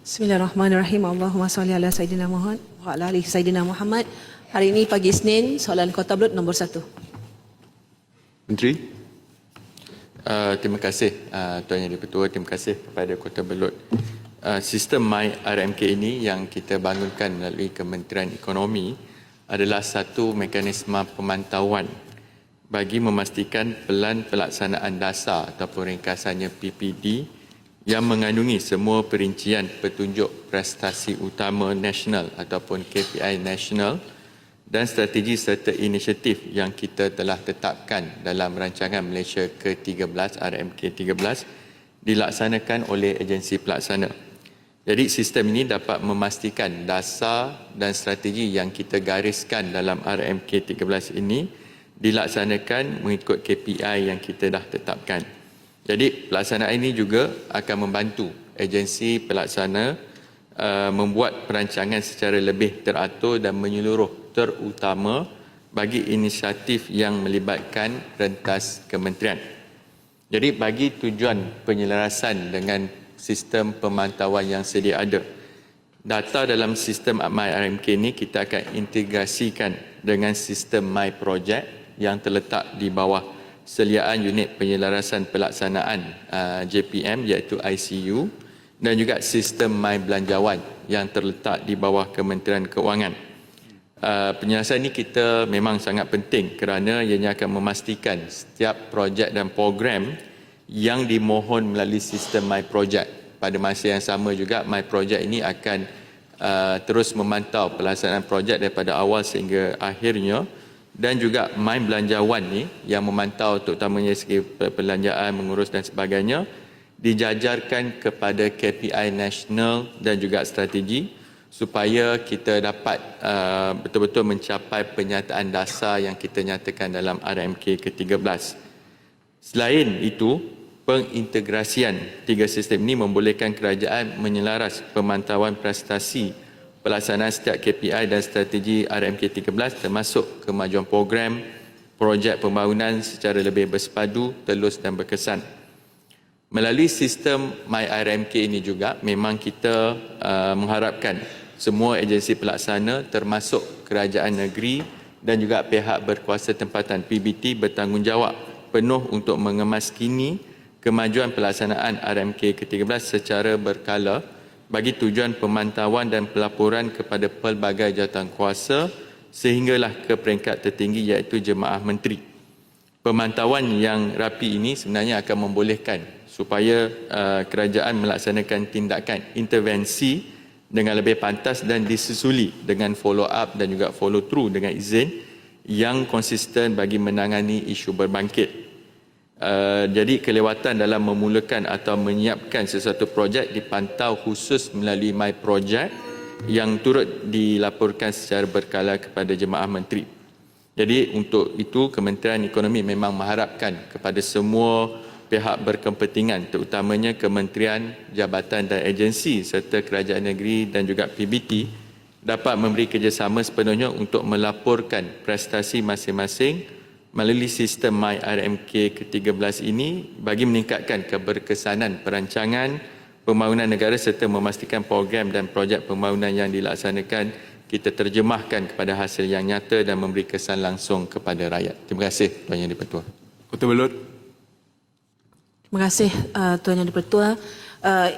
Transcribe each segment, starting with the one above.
Bismillahirrahmanirrahim. Allahumma salli ala Sayyidina Muhammad wa ala alihi Sayyidina Muhammad. Hari ini pagi Isnin, soalan Kota Belud nombor 1. Menteri. Terima kasih Tuan Yang Di-Pertua, terima kasih kepada Kota Belud. Sistem MyRMK ini yang kita bangunkan melalui Kementerian Ekonomi adalah satu mekanisme pemantauan bagi memastikan pelan pelaksanaan dasar ataupun ringkasannya PPD yang mengandungi semua perincian petunjuk prestasi utama nasional ataupun KPI nasional dan strategi serta inisiatif yang kita telah tetapkan dalam rancangan Malaysia ke-13 RMK 13 dilaksanakan oleh agensi pelaksana. Jadi sistem ini dapat memastikan dasar dan strategi yang kita gariskan dalam RMK 13 ini dilaksanakan mengikut KPI yang kita dah tetapkan. Jadi pelaksanaan ini juga akan membantu agensi pelaksana membuat perancangan secara lebih teratur dan menyeluruh, terutama bagi inisiatif yang melibatkan rentas kementerian. Jadi bagi tujuan penyelarasan dengan sistem pemantauan yang sedia ada, data dalam sistem MyRMK ini kita akan integrasikan dengan sistem MyProject yang terletak di bawah seliaan unit penyelarasan pelaksanaan JPM iaitu ICU dan juga sistem MyBelanjawan yang terletak di bawah Kementerian Keuangan. Penyelesaian ini kita memang sangat penting kerana ianya akan memastikan setiap projek dan program yang dimohon melalui sistem MyProject. Pada masa yang sama juga MyProject ini akan terus memantau pelaksanaan projek daripada awal sehingga akhirnya, dan juga MyBelanjawan ni yang memantau terutamanya segi perbelanjaan, mengurus dan sebagainya, dijajarkan kepada KPI nasional dan juga strategi supaya kita dapat betul-betul mencapai penyataan dasar yang kita nyatakan dalam RMK ke-13. Selain itu, pengintegrasian tiga sistem ini membolehkan kerajaan menyelaras pemantauan prestasi pelaksanaan setiap KPI dan strategi RMK 13 termasuk kemajuan program, projek pembangunan secara lebih bersepadu, telus dan berkesan. Melalui sistem MyRMK ini juga memang kita mengharapkan semua agensi pelaksana termasuk kerajaan negeri dan juga pihak berkuasa tempatan PBT bertanggungjawab penuh untuk mengemaskini kemajuan pelaksanaan RMK ke-13 secara berkala bagi tujuan pemantauan dan pelaporan kepada pelbagai jawatankuasa sehinggalah ke peringkat tertinggi iaitu Jemaah Menteri. Pemantauan yang rapi ini sebenarnya akan membolehkan supaya kerajaan melaksanakan tindakan intervensi dengan lebih pantas dan disusuli dengan follow up dan juga follow through dengan izin yang konsisten bagi menangani isu berbangkit. Jadi kelewatan dalam memulakan atau menyiapkan sesuatu projek dipantau khusus melalui MyProject yang turut dilaporkan secara berkala kepada Jemaah Menteri. Jadi untuk itu Kementerian Ekonomi memang mengharapkan kepada semua pihak berkepentingan terutamanya kementerian, jabatan dan agensi serta kerajaan negeri dan juga PBT dapat memberi kerjasama sepenuhnya untuk melaporkan prestasi masing-masing melalui sistem MyRMK ke-13 ini bagi meningkatkan keberkesanan perancangan pembangunan negara serta memastikan program dan projek pembangunan yang dilaksanakan kita terjemahkan kepada hasil yang nyata dan memberi kesan langsung kepada rakyat. Terima kasih Tuan Yang Di-Pertua. Kota Belud. Terima kasih Tuan Yang Di-Pertua.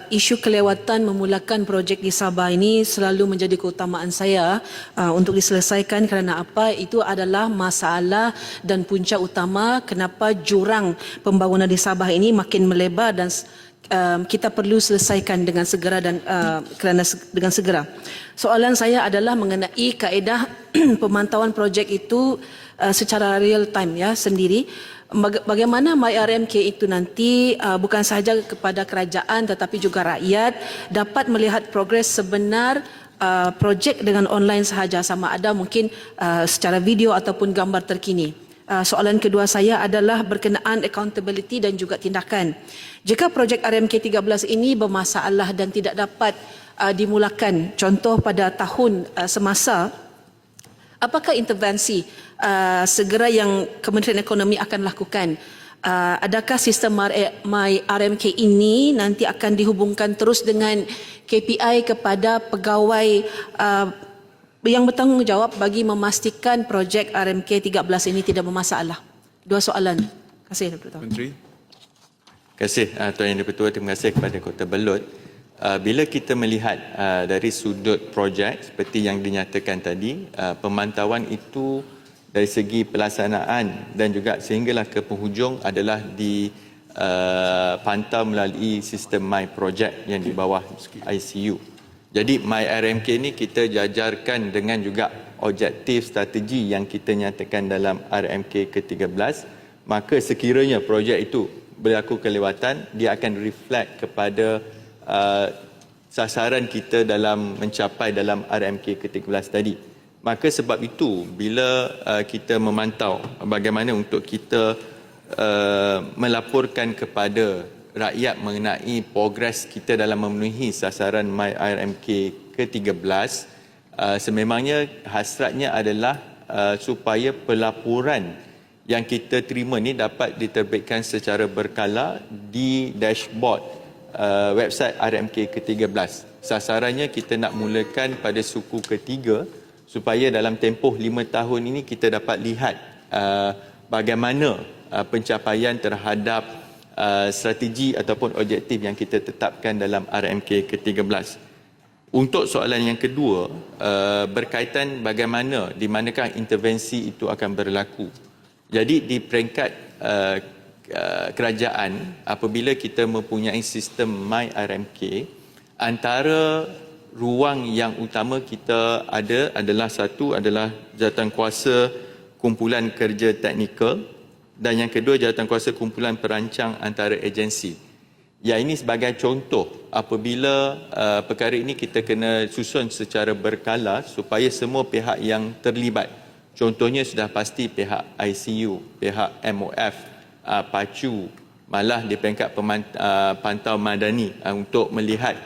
Isu kelewatan memulakan projek di Sabah ini selalu menjadi keutamaan saya untuk diselesaikan kerana apa? Itu adalah masalah dan punca utama kenapa jurang pembangunan di Sabah ini makin melebar dan kita perlu selesaikan dengan segera dan dengan segera. Soalan saya adalah mengenai kaedah pemantauan projek itu secara real time ya sendiri. Bagaimana MyRMK itu nanti bukan sahaja kepada kerajaan tetapi juga rakyat dapat melihat progres sebenar projek dengan online sahaja, sama ada mungkin secara video ataupun gambar terkini. Soalan kedua saya adalah berkenaan accountability dan juga tindakan. Jika projek RMK 13 ini bermasalah dan tidak dapat dimulakan, contoh pada tahun semasa, apakah intervensi segera yang Kementerian Ekonomi akan lakukan? Adakah sistem MyRMK ini nanti akan dihubungkan terus dengan KPI kepada pegawai yang bertanggungjawab bagi memastikan projek RMK 13 ini tidak bermasalah? Dua soalan. Terima kasih, Dr. Menteri. Terima kasih Tuan Yang di-Pertua, terima kasih kepada Kota Belud. Bila kita melihat dari sudut projek seperti yang dinyatakan tadi, pemantauan itu dari segi pelaksanaan dan juga sehinggalah ke penghujung adalah dipantau melalui sistem My Project yang di bawah ICU. Jadi MyRMK ini kita jajarkan dengan juga objektif strategi yang kita nyatakan dalam RMK ke-13, maka sekiranya projek itu berlaku kelewatan, dia akan reflect kepada sasaran kita dalam mencapai dalam RMK ke-13 tadi. Maka sebab itu bila kita memantau bagaimana untuk kita melaporkan kepada rakyat mengenai progres kita dalam memenuhi sasaran MyRMK ke-13, sememangnya hasratnya adalah supaya pelaporan yang kita terima ni dapat diterbitkan secara berkala di dashboard website RMK ke-13. Sasarannya kita nak mulakan pada suku ketiga supaya dalam tempoh 5 tahun ini kita dapat lihat bagaimana pencapaian terhadap strategi ataupun objektif yang kita tetapkan dalam RMK ke-13. Untuk soalan yang kedua, berkaitan bagaimana, di manakah intervensi itu akan berlaku. Jadi di peringkat kerajaan, apabila kita mempunyai sistem MyRMK, antara ruang yang utama kita ada adalah satu adalah jawatankuasa kumpulan kerja teknikal dan yang kedua jawatankuasa kumpulan perancang antara agensi. Ya, ini sebagai contoh apabila perkara ini kita kena susun secara berkala supaya semua pihak yang terlibat, contohnya sudah pasti pihak ICU, pihak MOF, PACU, malah di peringkat pantau madani untuk melihat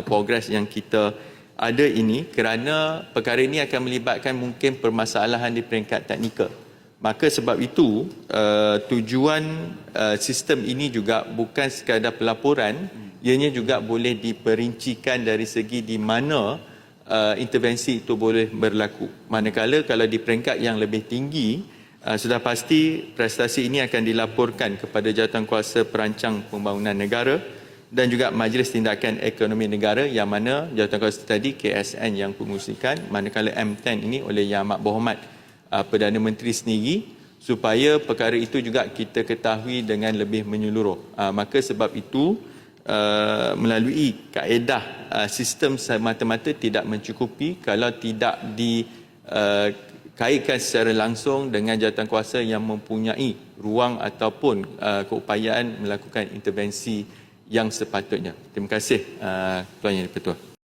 progres yang kita ada ini, kerana perkara ini akan melibatkan mungkin permasalahan di peringkat teknikal. Maka sebab itu tujuan sistem ini juga bukan sekadar pelaporan, ianya juga boleh diperincikan dari segi di mana intervensi itu boleh berlaku. Manakala kalau di peringkat yang lebih tinggi, sudah pasti prestasi ini akan dilaporkan kepada Jawatankuasa Perancang Pembangunan Negara dan juga Majlis Tindakan Ekonomi Negara, yang mana Jawatankuasa tadi KSN yang pengusikan, manakala M10 ini oleh Yang Amat Berhormat Perdana Menteri sendiri, supaya perkara itu juga kita ketahui dengan lebih menyeluruh. Maka sebab itu melalui kaedah sistem semata-mata tidak mencukupi kalau tidak kaitkan secara langsung dengan jawatankuasa yang mempunyai ruang ataupun keupayaan melakukan intervensi yang sepatutnya. Terima kasih Tuan Yang di-Pertua.